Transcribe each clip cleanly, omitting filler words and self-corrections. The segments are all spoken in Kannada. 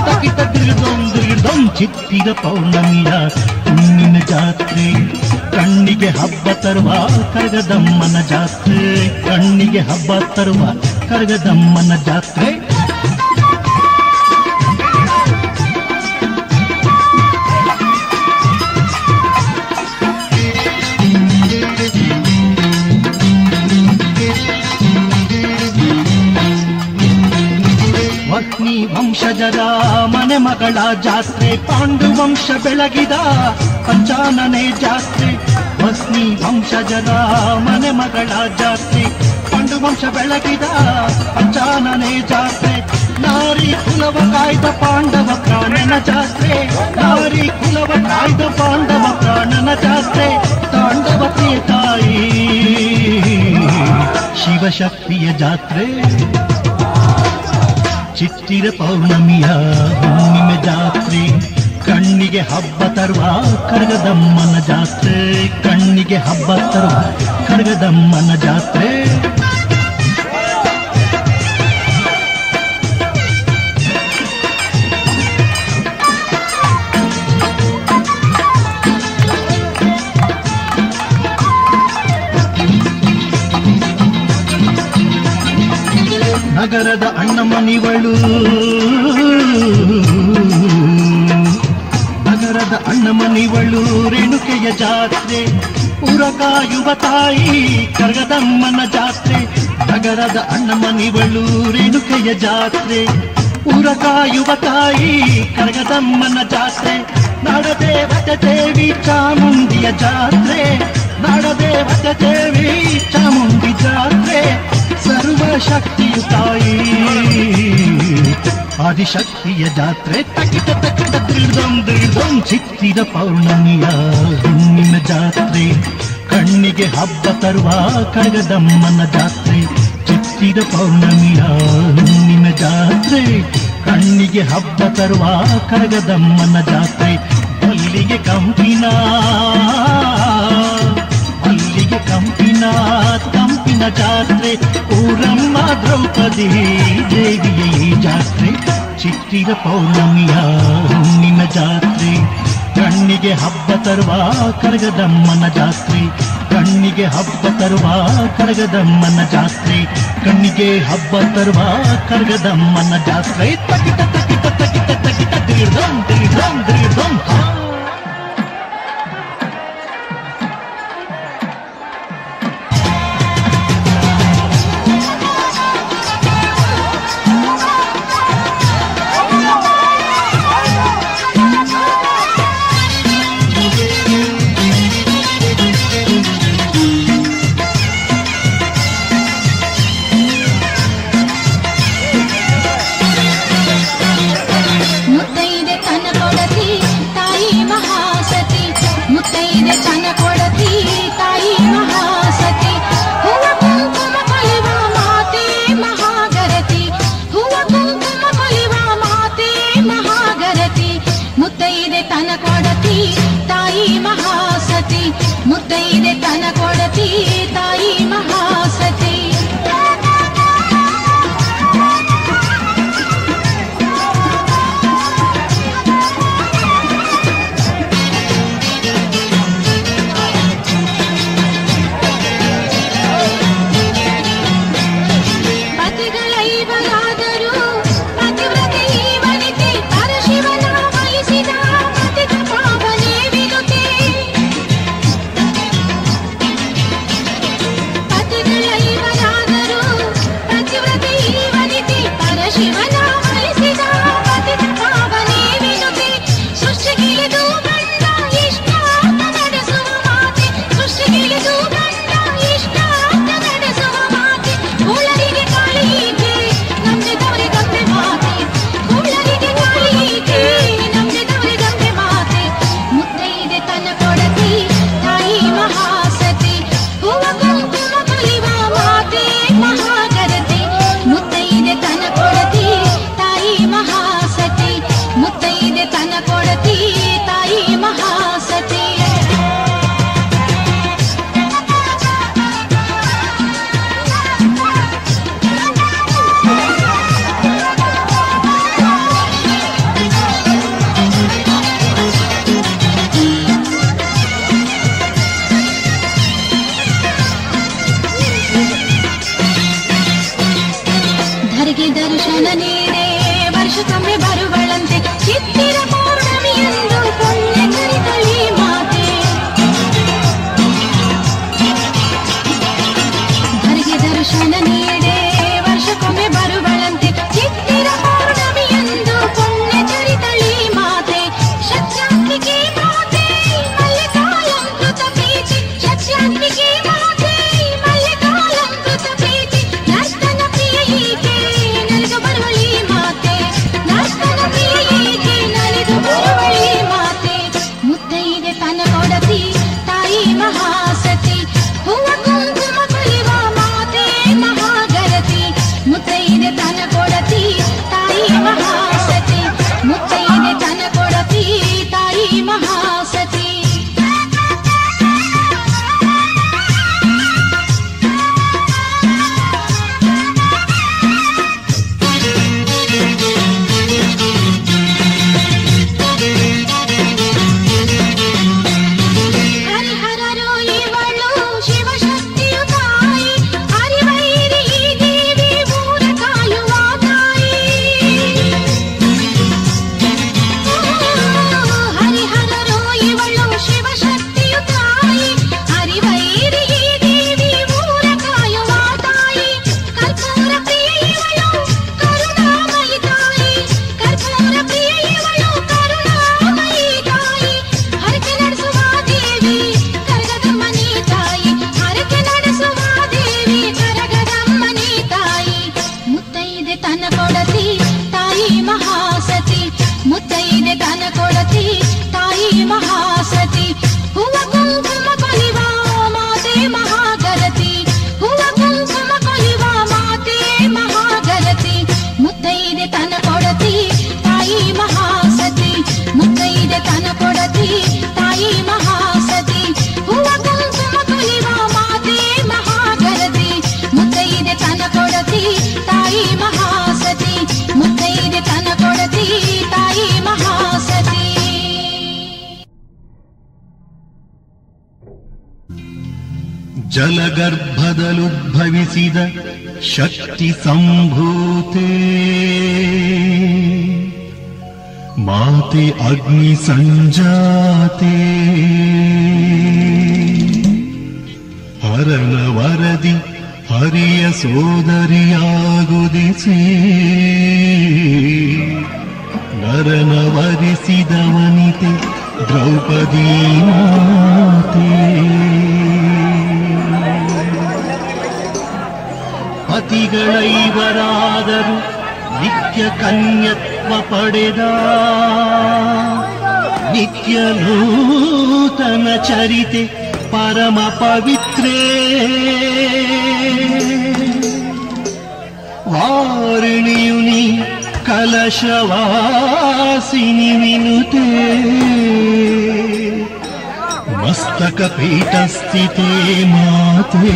ತಕಿಟ ದಿರ್ದಂ ಚಿತ್ತಿರ ಪೌರ್ಣಮಿಯ ಹುಣ್ಣಿನ ಜಾತ್ರೆ ಕಣ್ಣಿಗೆ ಹಬ್ಬ ತರುವ ಕರಗದಮ್ಮನ ಜಾತ್ರೆ ಕಣ್ಣಿಗೆ ಹಬ್ಬ ತರುವ ಕರಗದಮ್ಮನ ಜಾತ್ರೆ ವಹ್ನಿ ವಂಶಜರ ಮನೆ ಮಗಳ ಜಾತ್ರೆ ಪಾಂಡು ವಂಶ ಬೆಳಗಿದ ಪಂಚಾನನೆ ಜಾತ್ರೆ ವಹ್ನಿ ವಂಶಜರ ಮನೆ ಮಗಳ ಜಾತ್ರೆ ಪಾಂಡು ವಂಶ ಬೆಳಗಿದ ಪಂಚಾನನೆ ಜಾತ್ರೆ ನಾರಿ ಕುಲವ ಕಾಯ್ದ ಪಾಂಡವ ಪ್ರಾಣನ ಜಾತ್ರೆ ನಾರಿ ಕುಲವ ಕಾಯ್ದ ಪಾಂಡವ ಪ್ರಾಣನ ಜಾತ್ರೆ ತಾಂಡವತಿಯ ತಾಯಿ ಶಿವಶಕ್ತಿಯ ಜಾತ್ರೆ ಚಿತ್ತಿರ ಪೌರ್ಣಮಿಯ ಹುಣ್ಣಿಮೆ ಜಾತ್ರೆ ಕಣ್ಣಿಗೆ ಹಬ್ಬ ತರುವ ಕರಗದಮ್ಮನ ಜಾತ್ರೆ ಕಣ್ಣಿಗೆ ಹಬ್ಬ ತರುವ ಕರಗದಮ್ಮನ ಜಾತ್ರೆ ನಗರದ ಅಣ್ಣಮನಿವಳು ನಗರದ ಅಣ್ಣಮನಿವಳು ರೇಣುಕೆಯ ಜಾತ್ರೆ ಊರ ಕಾಯುವ ತಾಯಿ ಕರಗದಮ್ಮನ ಜಾತ್ರೆ ನಗರದ ಅಣ್ಣಮನಿವಳು ರೇಣುಕೆಯ ಜಾತ್ರೆ ಊರ ಕಾಯುವ ತಾಯಿ ಕರಗದಮ್ಮನ ಜಾತ್ರೆ ನಾಡದೇವತೆ ದೇವಿ ಚಾಮುಂಡಿಯ ಜಾತ್ರೆ ನಾಡದೇವತೆ ದೇವಿ ಚಾಮುಂಡಿ ಜಾತ್ರೆ ಸರ್ವಶಕ್ತಿಯು ತಾಯಿ ಆದಿಶಕ್ತಿಯ ಜಾತ್ರೆ ತಕಿಟ ತಕಿಟ ದಿರ್ದಂ ಚಿತ್ತಿರ ಪೌರ್ಣಮಿಯ ಹುಣ್ಣಿನ ಜಾತ್ರೆ ಕಣ್ಣಿಗೆ ಹಬ್ಬ ತರುವ ಕರಗದಮ್ಮನ ಜಾತ್ರೆ ಚಿತ್ತಿರ ಪೌರ್ಣಮಿಯ ಹುಣ್ಣಿನ ಜಾತ್ರೆ ಕಣ್ಣಿಗೆ ಹಬ್ಬ ತರುವ ಕರಗದಮ್ಮನ ಜಾತ್ರೆ ಅಲ್ಲಿಗೆ ಕಂಪಿನ ಕಂಪಿನ ಜಾತ್ರೆ ಊರಮ್ಮ ದ್ರೌಪದಿ ದೇವಿಯ ಈ ಜಾತ್ರೆ ಚಿತ್ತಿರ ಪೌರ್ಣಮಿಯ ಹುಣ್ಣಿನ ಜಾತ್ರೆ ಕಣ್ಣಿಗೆ ಹಬ್ಬ ತರುವ ಕರಗದಮ್ಮನ ಜಾತ್ರೆ ಕಣ್ಣಿಗೆ ಹಬ್ಬ ತರುವ ಕರಗದಮ್ಮನ ಜಾತ್ರೆ ಕಣ್ಣಿಗೆ ಹಬ್ಬ ತರುವ ಕರಗದಮ್ಮನ ಜಾತ್ರೆ ತಕಿಟ ತಕಿಟ ತಕಿಟ ತಕಿಟ ದಿರ್ದಂ ದಿರ್ದಂ ದಿರ್ದಂ ಮುತ್ತೈದೆ ತನ ಕೊಡತಿ ತಾಯಿ ಮಹಾಸತಿ ಪತಿಗಳೈವರಾದರೂ ಪತಿವ್ರತೆ ಈ ವನಿತೆ ಪರಶಿವನ ಬಲಿಸಿದ ಪತಿತ ಪಾವನೆ ವಿನುತೆ ಪತಿಗಳೈವ ಮುತ್ತೈದೆ ತನ ಕೊಡತಿ ತಾಯಿ ಮಹಾಸತಿ ಹೂವ ಕುಂಕುಮ ಕೊಲಿವ ಮಾತೆ ಮಹಾಗರತಿ ಹೂವ ಕುಂಕುಮ ಕೊಲಿವ ಮಾತೆ ಮಹಾಗರತಿ ಮುತ್ತೈದೆ ತನ ಕೊಡತಿ ತಾಯಿ ಮಹಾಸತಿ ಮುತ್ತೈದೆ ತನ ಕೊಡತಿ ತಾಯಿ ಮಹಾಸತಿ ಹೂವ ಕುಂಕುಮ ಕೊಲಿವ ಮಾತೆ ಮಹಾಗರತಿ ಮುತ್ತೈದೆ ತನ ಕೊಡತಿ ತಾಯಿ ಮಹಾಸತಿ ಮುತ್ತೈದೆ ತನ ಕೊಡತಿ ತಾಯಿ ಮಹಾಸತಿ. ಜಲಗರ್ಭದಲ್ಲುದ್ಭವಿಸಿದ ಶಕ್ತಿ ಸಂಭೂತೆ ಮಾತೆ ಅಗ್ನಿ ಸಂಜಾತೆ ಹರನ ವರದಿ ಹರಿಯ ಸೋದರಿಯಾಗುದಿಸಿ ನರನ ವರಿಸಿದ ವನಿತೆ ದ್ರೌಪದಿ ಮಾತೆ ಪತಿಗಳೈವರಾದರು ನಿತ್ಯ ಕನ್ಯತ್ವ ಪಡೆದ ನಿತ್ಯ ನೂತನ ಚರಿತೆ ಪರಮ ಪವಿತ್ರೇ ವಾರಿಣಿಯುನಿ ಕಲಶವಾಸಿನಿ ವಿನುತೆ ಮಸ್ತಕ ಪೀಠಸ್ಥಿತೆ ಮಾತೆ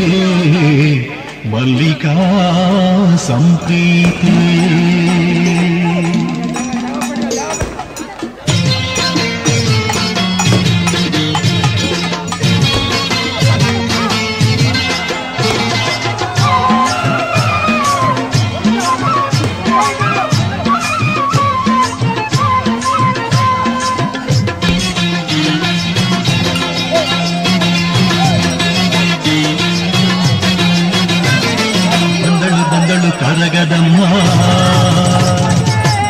ಮಲ್ಲಿಕಾ ಸಂಪ್ರೀತೆ ಕರಗದಮ್ಮ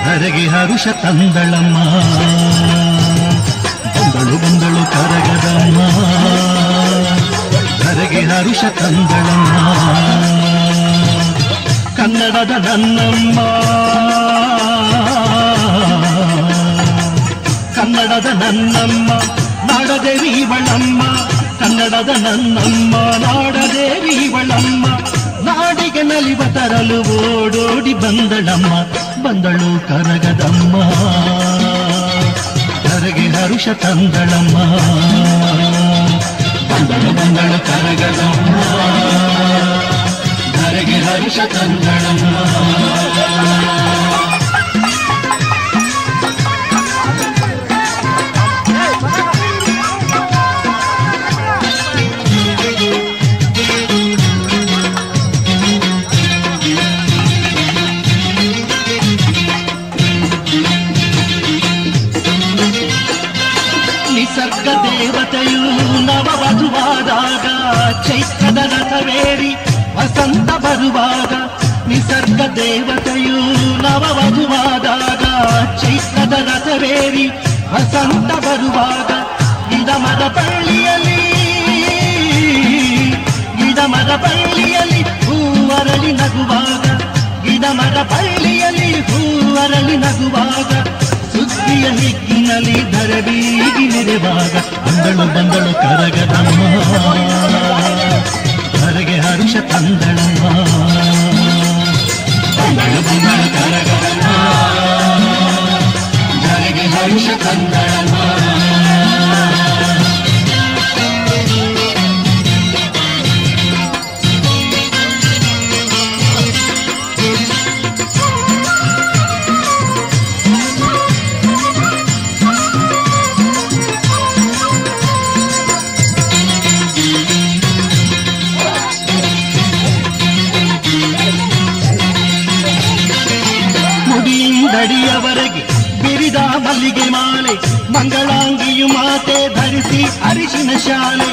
ಧರೆಗೆ ಹರುಷ ತಂದಳಮ್ಮ ಬಂದಳು ಬಂದಳು ಕರಗದಮ್ಮ ಧರೆಗೆ ಹರುಷ ತಂದಳಮ್ಮ ಕನ್ನಡದ ನನ್ನಮ್ಮ ಕನ್ನಡದ ನನ್ನಮ್ಮ ನಾಡದೇವಿವಳಮ್ಮ ಕನ್ನಡದ ನನ್ನಮ್ಮ ನಾಡದೇವಿವಳಮ್ಮ ನಾಡಿಗೆ ನಲಿವ ತರಲು ಓಡೋಡಿ ಬಂದಳಮ್ಮ ಬಂದಳು ಕರಗದಮ್ಮ ಧರೆಗೆ ಹರುಷ ತಂದಳಮ್ಮ ಬಂದಳು ಬಂದಳು ಕರಗದಮ್ಮ ಧರೆಗೆ ಹರುಷ ತಂದಳಮ್ಮ ನಿಸರ್ಗ ದೇವತೆಯು ನವವಧುವಾದಾಗ ಚೈತ್ರದ ರಥವೇರಿ ವಸಂತ ಬರುವಾಗ ನಿಸರ್ಗ ದೇವತೆಯು ನವವಧುವಾದಾಗ ಚೈತ್ರದ ರಥವೇರಿ ವಸಂತ ಬರುವಾಗ ಗಿಡಮರ ಬಳ್ಳಿಯಲ್ಲಿ ಹೂವರಳಿ ನಗುವಾಗ ಗಿಡಮರ ಬಳ್ಳಿಯಲ್ಲಿ ಹೂವರಳಿ ನಗುವಾಗ ಸುದ್ದಿಯ ಹಿಗ್ಗಿನಲ್ಲಿ ಧರಬೀಗಿ ನೆರೆವಾಗ ಬಂದಳು ಬಂದಳು ಕರಗದಮ್ಮ ಧರೆಗೆ ಹರುಷ ತಂದಳಮ್ಮ ಬಂದಳು ಬಂದಳು ಕರಗದಮ್ಮ ಧರೆಗೆ ಹರುಷ ತಂದಳಮ್ಮ ಮುಡಿಯಿಂದಡಿಯವರೆಗೆ ಬಿರಿದ ಮಲ್ಲಿಗೆ ಮಾಲೆ ಮಂಗಳಾಂಗಿಯು ಮಾತೆ ಧರಿಸಿ ಅರಿಶಿನ ಶಾಲೆ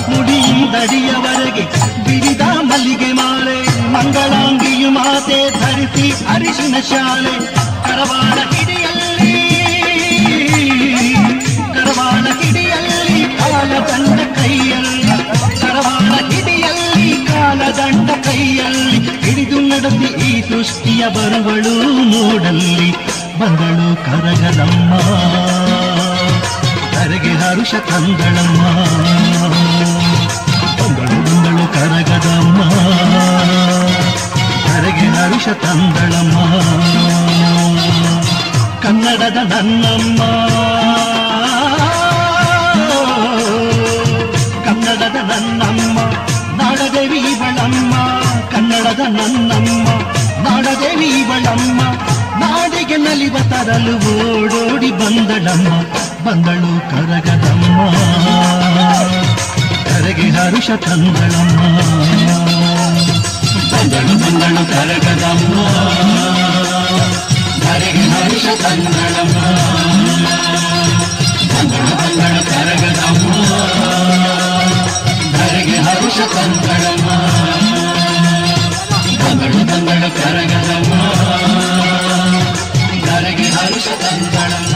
ಮುಡಿಯಿಂದಡಿಯವರೆಗೆ ಬಿರಿದ ಮಲ್ಲಿಗೆ ಮಾಲೆ ಮಂಗಳಾಂಗಿಯು ಮಾತೆ ಧರಿಸಿ ಅರಿಶಿನ ಶಾಲೆ ಕರವಾಳ ಹಿಡಿಯಲ್ಲಿ ಕಾಲದಂಡ ಕೈಯಲ್ಲಿ ಕರವಾಳ ಹಿಡಿಯಲ್ಲಿ ಕಾಲದಂಡ ಕೈಯಲ್ಲಿ ಹಿಡಿದು ನಡೆಸಿ ಈ ಸೃಷ್ಟಿಯ ಬರುವಳು ನೋಡಲ್ಲಿ ಬಂದಳು ಕರಗದಮ್ಮ ಧರೆಗೆ ಹರುಷ ತಂದಳಮ್ಮ ಬಂದಳು ಕರಗದಮ್ಮ ಧರೆಗೆ ಹರುಷ ತಂದಳಮ್ಮ ಕನ್ನಡದ ನನ್ನಮ್ಮ ಕನ್ನಡದ ನನ್ನಮ್ಮ ನಾಡದೇವಿ ಇವಳಮ್ಮ ಕನ್ನಡದ ನನ್ನಮ್ಮ ನಾಡದೇವಿ ಇವಳಮ್ಮ ನಾಡಿಗೆ ನಲಿವ ತರಲು ಓಡೋಡಿ ಬಂದಳಮ್ಮ ಬಂದಳು ಕರಗದಮ್ಮ ಕರೆಗೆ ಹರುಷ ತಂದಳಮ್ಮ ಬಂದಳು ಕರಗದಮ್ಮ ಕರೆಗೆ ಹರುಷ ತಂದಳಮ್ಮ ಬಂದಳು ಕರಗದಮ್ಮ ಕರೆಗೆ ಹರುಷ ತಂದಳಮ್ಮ ಬಂದಳು ಕರಗದಮ್ಮ ಕರೆಗೆ ಹರುಷ ತಂದಳಮ್ಮ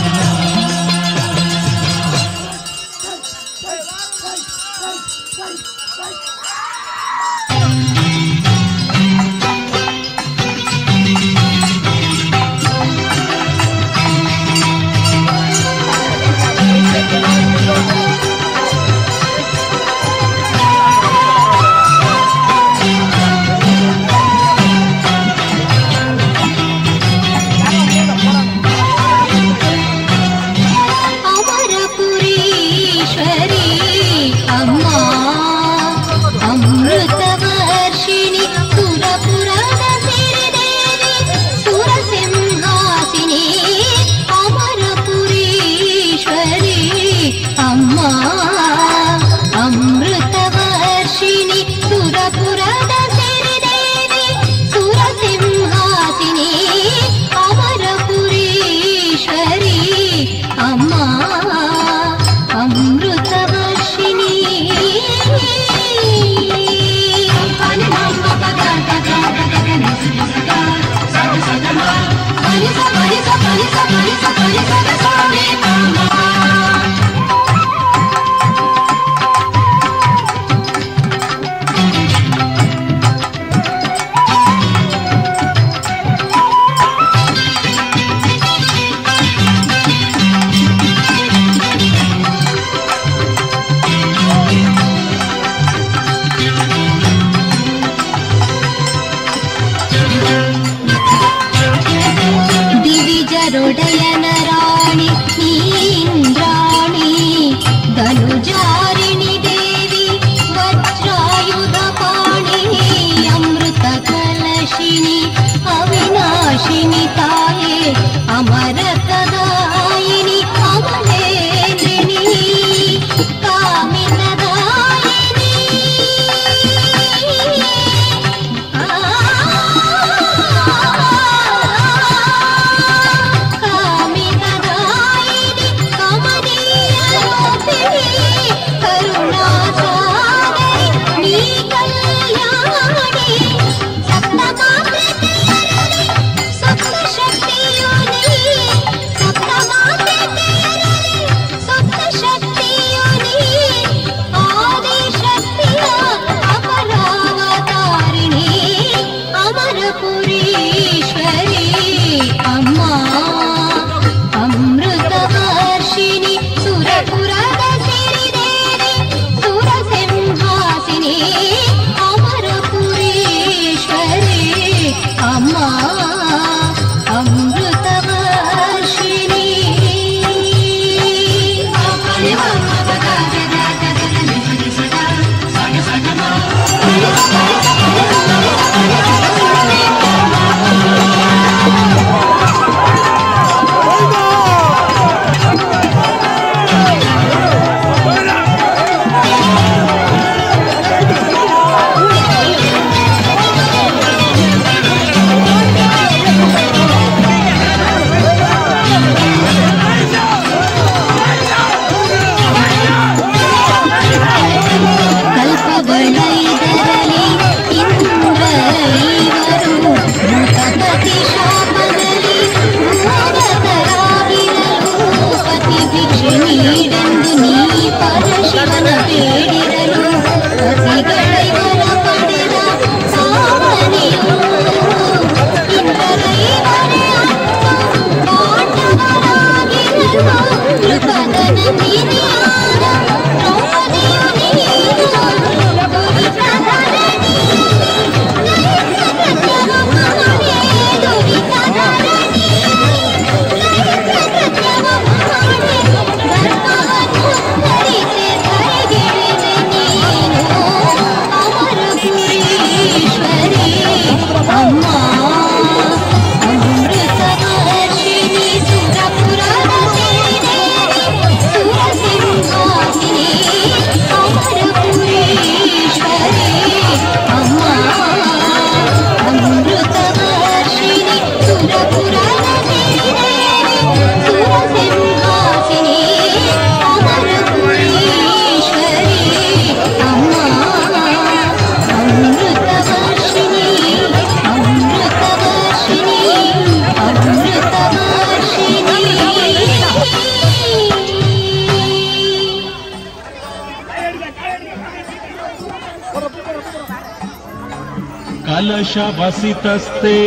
कलशवसितस्ते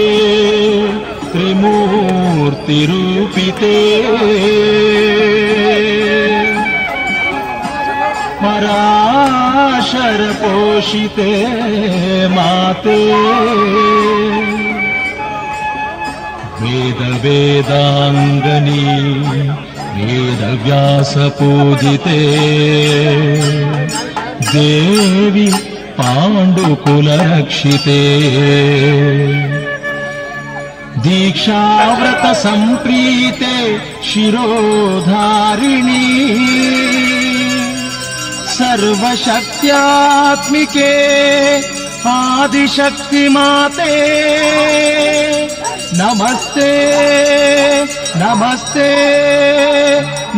त्रिमूर्तिरूपिते पराशरपोषिते माते वेदवेदाङ्गनी वेदव्यासपूजिते देवी पाण्डुकुलरक्षिते दीक्षाव्रत सम्प्रीते शिरोधारिणी सर्वशक्त्यात्मिके आदिशक्तिमाते नमस्ते नमस्ते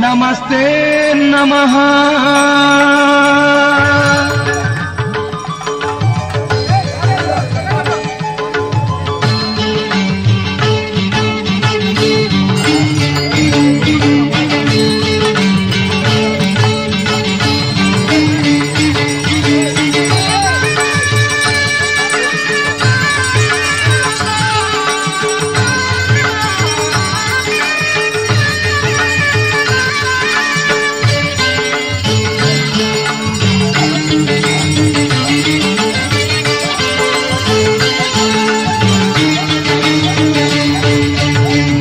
नमस्ते नमः।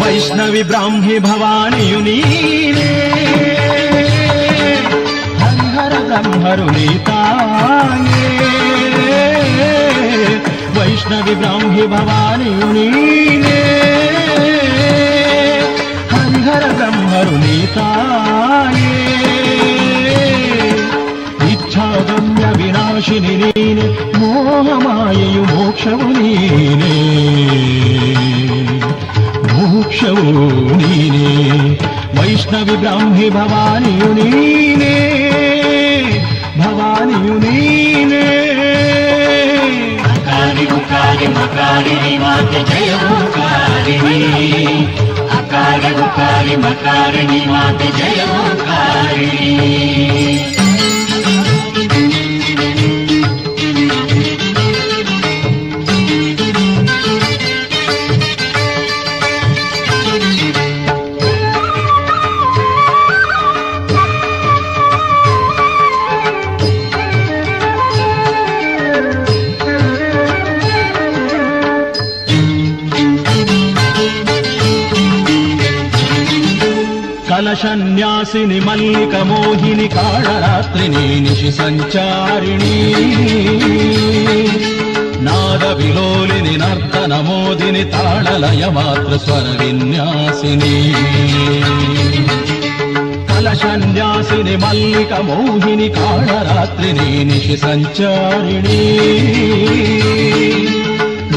वैष्णवी ब्राह्मी भवानीयुनीने हरिहर ब्रह्मरुनीताये वैष्णवी ब्राह्मी भवानीयुनीने हरिहर ब्रह्मरुनीताये इच्छागम्य विनाशिनि नीने मोहमाययु मोक्षवु नीने मोक्षवु नीने वैष्णवी ब्राह्मी भवानीयु नीने भवानीयु नीने अकारि उकारि मकारिणि माते जय ओंकारिणि अकारि उकारि मकारिणि माते जय ओंकारिणि। कलशन्यासिनि मल्लिक मोहिनि काळरात्रिनि निशि संचारिणी नाद विलोलिनि नर्तन मोदिनि ताळलय मात्र स्वर विन्यासिनि कलशन्यासिनि मल्लिक मोहिनि काळरात्रिनि निशि संचारिणी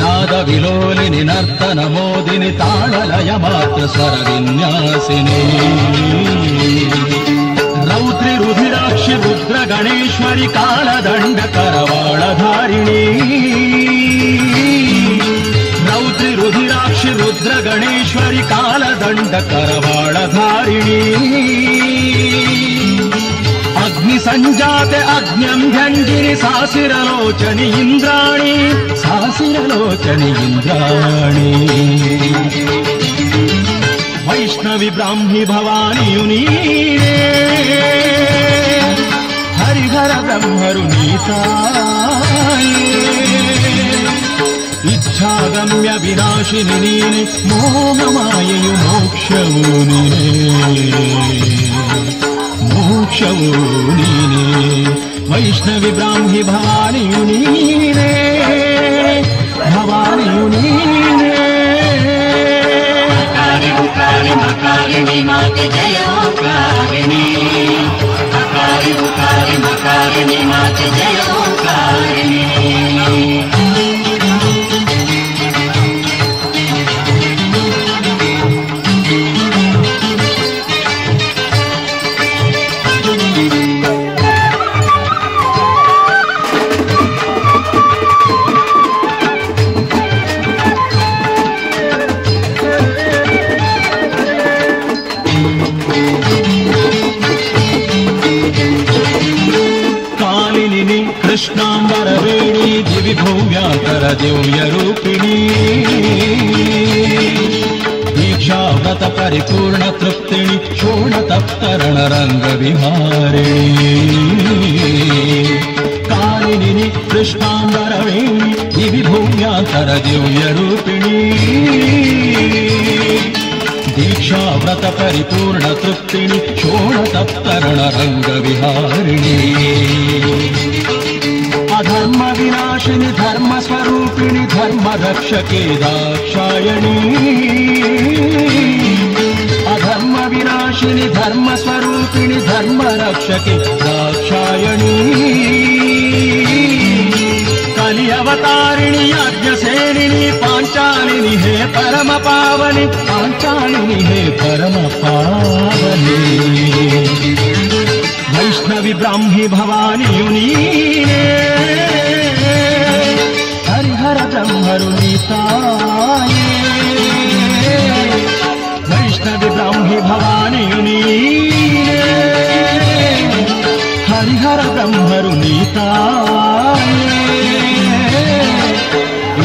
नाद विलोलिनि नर्तन मोदिनि ताळलय मात्र स्वर विन्यासिनि रौद्रि रुधिराक्षि रुद्र गणेश्वरि कालदण्ड करवाळधारिणी रौद्रि रुधिराक्षि रुद्र गणेश्वरि कालदण्ड करवाळधारिणी अग्नि संजाते अग्न्यंभ्यंजिनि सासिरलोचनि इंद्राणि सासिरलोचनि इंद्राणि वैष्णवी ब्राह्मी भवानीयु नीने हरिहर ब्रह्मरुनीताये इच्छागम्य विनाशिनि नीने मोहमाययु मोक्षवु नीने मोक्षवु नीने वैष्णवी ब्राह्मी भवानीयु नीने भवानीयु नीने अकारि उकारि मकारिणि माते जय ओंकारिणि अकारि उकारि मकारिणि माते जय ओंकारिणि। कृष्णांबर वेणी ದಿವ್ಯ ರೂಪಿಣಿ ದೀಕ್ಷಾವ್ರತ ಪರಿಪೂರ್ಣ ತೃಪ್ತಿಣಿ ಶೋಣತಪ್ತರಣ ರಂಗ ವಿಹಾರಿಣಿ ಕಾಲಿನಿ ಕೃಷ್ಣಾಂಬರವೇಣಿ ದಿವಿ ಭೂಮ್ಯಾಂತರ ದಿವ್ಯ ರೂಪಿಣಿ ದೀಕ್ಷಾವ್ರತ ಪರಿಪೂರ್ಣ ತೃಪ್ತಿಣಿ ಶೋಣತಪ್ತರಣ ರಂಗ ವಿಹಾರಿಣಿ ಅಧರ್ಮ ವಿನಾಶಿನಿ ಧರ್ಮ ಸ್ವರೂಪಿಣಿ ಧರ್ಮ ರಕ್ಷಕಿ ದಾಕ್ಷಾಯಣಿ ಅಧರ್ಮ ವಿನಾಶಿನಿ ಧರ್ಮ ಸ್ವರೂಪಿಣಿ ಧರ್ಮ ರಕ್ಷಕಿ ದಾಕ್ಷಾಯಣಿ ಕಲಿ ಅವತಾರಿಣಿ ಯಜ್ಞಸೇನಿನಿ ಪಾಂಚಾಲಿನಿ ಹೇ ಪರಮ ಪಾವನಿ ಪಾಂಚಾಲಿನಿ ಹೇ ಪರಮ ಪಾವನಿ ವೈಷ್ಣವಿ ಬ್ರಾಹ್ಮಿ ಭವಾನಿಯು ನೀನೇ ಹರಿಹರ ಬ್ರಹ್ಮರು ನೀತಾಯೇ ವೈಷ್ಣವಿ ಬ್ರಾಹ್ಮಿ ಭವಾನಿಯು ನೀನೇ ಹರಿಹರ ಬ್ರಹ್ಮರು ನೀತಾಯೇ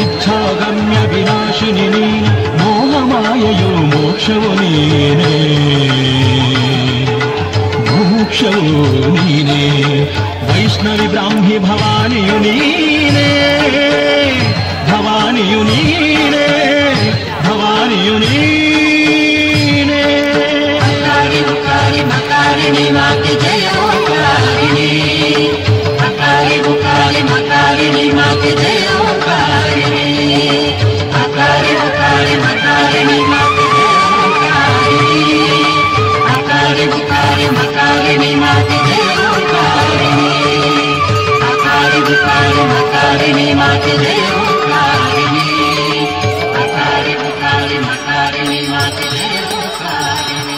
ಇಚ್ಛಾಗಮ್ಯ ವಿನಾಶಿನಿ ನೀನೆ ಮೋಹಮಾಯೆಯು ಮೋಕ್ಷವು ನೀನೇ ಮೋಕ್ಷವು ನೀನೇ ವೈಷ್ಣವಿ ಬ್ರಾಹ್ಮಿ ಭವಾನಿಯು ನೀನೇ ಭವಾನಿಯು ನೀನೇ ಭವಾನಿಯು ನೀನೇ ಅಕಾರಿ ಉಕಾರಿ ಮಕಾರಿಣಿ ಮಾತೆ ಜಯೋಕಾರಿಣಿ ಅಕಾರಿ ಉಕಾರಿ ಮಕಾರಿಣಿ ಮಾತೆ ಜಯೋಕಾರಿಣಿ ಅಕಾರಿ ಉಕಾರಿ ಮಕಾರಿಣಿ ಮಾತೆ ಜಯೋಕಾರಿಣಿ ಅಕಾರಿ ಉಕಾರಿ ಮಕಾರಿಣಿ ಮಾತೆ ಜಯೋಕಾರಿಣಿ ಅಕಾರಿ ಉಕಾರಿ ಮಕಾರಿಣಿ ಮಾತೆ ಜಯೋಕಾರಿಣಿ ಅಕಾರಿ ಉಕಾರಿ ಮಕಾರಿಣಿ ಮಾತೆ ಜಯೋಕಾರಿಣಿ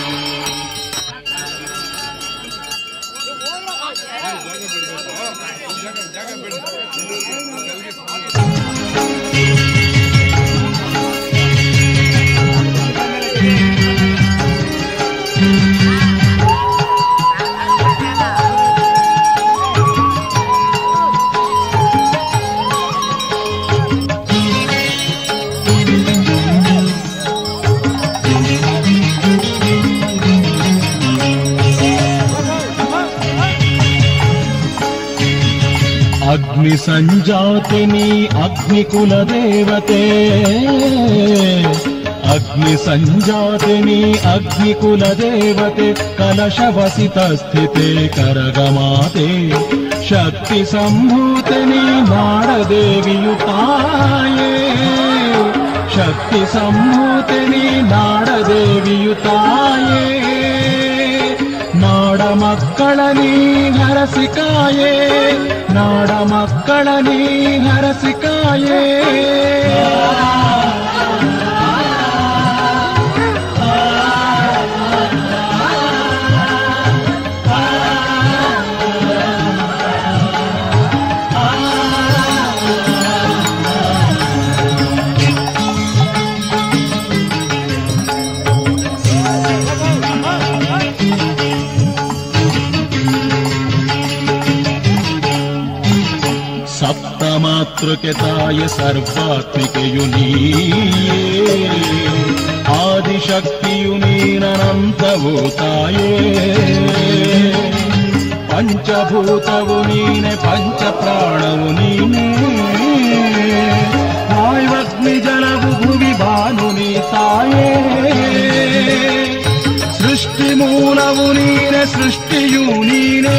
ಅಗ್ನಿ ಸಂಜಾತಿನಿ ಅಗ್ನಿಕುಲ ದೇವತೆ ಅಗ್ನಿ ಸಂಜಾತಿನಿ ಅಗ್ನಿಕುಲ ದೇವತೆ ಕಲಶವಸಿತ ಸ್ಥಿತೆ ಕರಗಮಾತೆ ಶಕ್ತಿ ಸಂಭೂತಿನಿ ನಾಡದೇವಿಯು ತಾಯೇ ಶಕ್ತಿ ಸಂಭೂತಿನಿ ನಾಡದೇವಿಯು ತಾಯೇ ನಾಡ ಮಕ್ಕಳ ನೀ ಹರಸಿಕಾಯೇ ನಾಡ ಮಕ್ಕಳ ನೀ ಹರಸಿಕಾಯೇ ಸಪ್ತಮಾತೃಕೆ ತಾಯ ಸರ್ವಾತ್ಮಿಕೆಯು ನೀಯೇ ಆದಿಶಕ್ತಿಯು ನೀನನಂತವೋ ತಾಯೇ ಪಂಚಭೂತವು ನೀನೆ ಪಂಚ ಪ್ರಾಣವು ನೀನೇ ವಾಯುವಗ್ನಿ ಜಲವು ಭುವಿ ಭಾನು ನೀ ತಾಯೇ ಸೃಷ್ಟಿ ಮೂಲವು ನೀನೆ ಸೃಷ್ಟಿಯು ನೀನೆ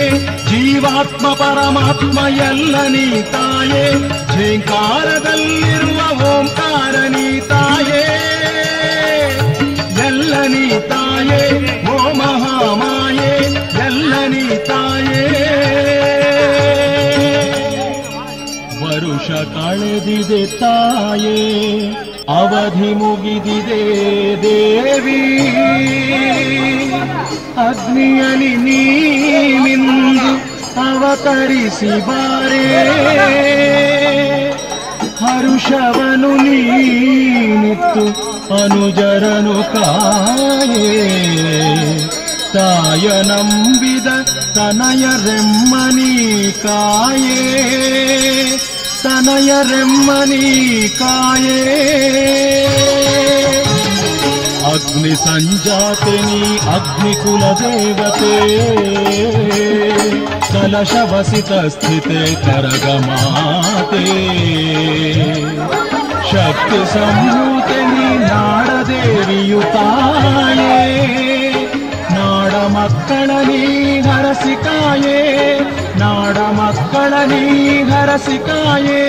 ಜೀವಾತ್ಮ ಪರಮಾತ್ಮ ಎಲ್ಲ ನೀ ತಾಯೇ ಝೇಂಕಾರದಲ್ಲಿರುವ ಓಂಕಾರ ನೀ ತಾಯೇ ಎಲ್ಲ ನೀ ತಾಯೇ ಓ ಮಹಾಮಾಯೇ ಎಲ್ಲ ನೀ ತಾಯೇ ವರುಷ ಕಳೆದಿದೆ ತಾಯೇ ಅವಧಿ ಮುಗಿದಿದೆ ದೇವಿ ಅಗ್ನಿಯಲಿ ನೀನಿಂದು ಅವತರಿಸಿ ಬಾರೇ ಹರುಷವನು ನೀನಿತ್ತು ಅನುಜರನು ಕಾಯೇ ತಾಯ ನಂಬಿದ ತನಯ ರೆಮ್ಮನಿ ಕಾಯೇ ತನಯರೆಮ್ಮನಿ ಕಾಯೇ ಅಗ್ನಿ ಸಂಜಾತೆ ನೀ ಅಗ್ನಿಕುಲ ದೇವತೆ ಕಲಶವಸಿತ ಸ್ಥಿತೆ ಕರಗಮಾತೆ ಶಕ್ತಿ ಸಂಭೂತೆ ನೀ ನಾಡದೇವಿಯು ತಾಯೇ ನಾಡ ಮಕ್ಕಳ ನೀ ಹರಸಿಕಾಯೇ ನಾಡ ಮಕ್ಕಳ ನೀ ಹರಸಿಕಾಯೇ